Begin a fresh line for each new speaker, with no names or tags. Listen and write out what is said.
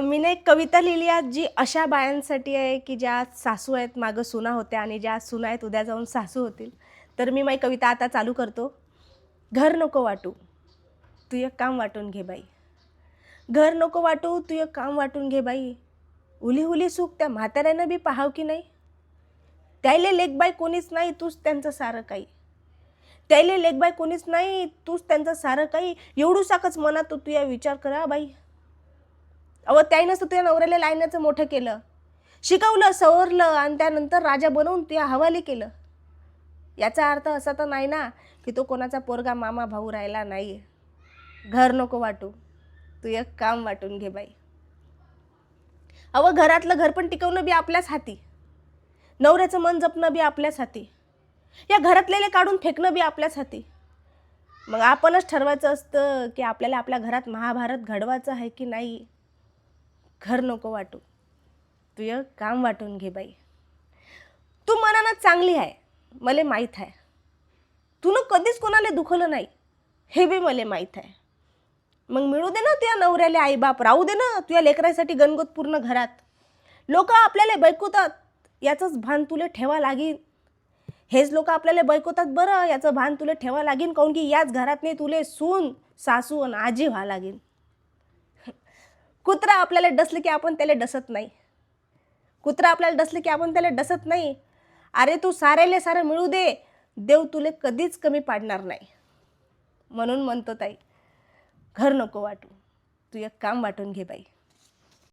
मीने एक कविता लिहिली आहे जी अशा बायांसाठी आहे की ज्या सासू आहेत, मागं सुना होत्या आणि ज्या सुना आहेत उद्या जाऊन सासू होतील. तर मी माझी कविता आता चालू करतो. घर नको वाटू, तू एक काम वाटून घे बाई. घर नको वाटू, तू एक काम वाटून घे बाई. उली हुली सुख त्या म्हाताऱ्यानं बी पाहाव की नाही. त्याले लेकबाई कोणीच नाही, तूच त्यांचं सारं काही. त्याले लेकबाई कोणीच नाही, तूच त्यांचं सारं काही. एवढूसाकच मनात तू या विचार करा बाई. अहो त्याईनंच तुझ्या नवऱ्याला लायण्याचं मोठं केलं, शिकवलं, सवरलं आणि त्यानंतर राजा बनवून तुझ्या हवाली केलं. याचा अर्थ असा तर नाही ना की तो कोणाचा पोरगा मामा भाऊ राहिला नाही. घर नको वाटू, तू एक काम वाटून घे बाई. अहो घरातलं घर पण टिकवणं बी आपल्याच हाती, नवऱ्याचं मन जपणं बी आपल्याच हाती, या घरातलेले काढून फेकणं बी आपल्याच हाती. मग आपणच ठरवायचं असतं की आपल्याला आपल्या घरात महाभारत घडवायचं आहे की नाही. घर नको वाटू, तू एक काम वाटून घे बाई. तू मनानं चांगली आहे, मला माहीत आहे. तूनं कधीच कोणाला दुखवलं नाही, हे बी मला माहीत आहे. मग मिळू दे ना तुझ्या नवऱ्याला आईबाप, राहू दे ना तुझ्या लेकरासाठी गणगोत पूर्ण घरात. लोक आपल्याला बैकवतात याचंच भान तुला ठेवा लागीन. हेच लोक आपल्याला बैकवतात बरं, याचं भान तुला ठेवा लागीन. काऊन की याच घरात नाही तुले सून, सासू आणि आजी व्हा लागीन. कुत्रा आपल्याला डसलं की आपण त्याला डसत नाही. कुत्रा आपल्याला डसलं की आपण त्याला डसत नाही. अरे तू साऱ्याले सारं मिळू दे, देव तुले कधीच कमी पाडणार नाही. म्हणून म्हणतो ताई, घर नको वाटू, तू एक काम वाटून घे बाई.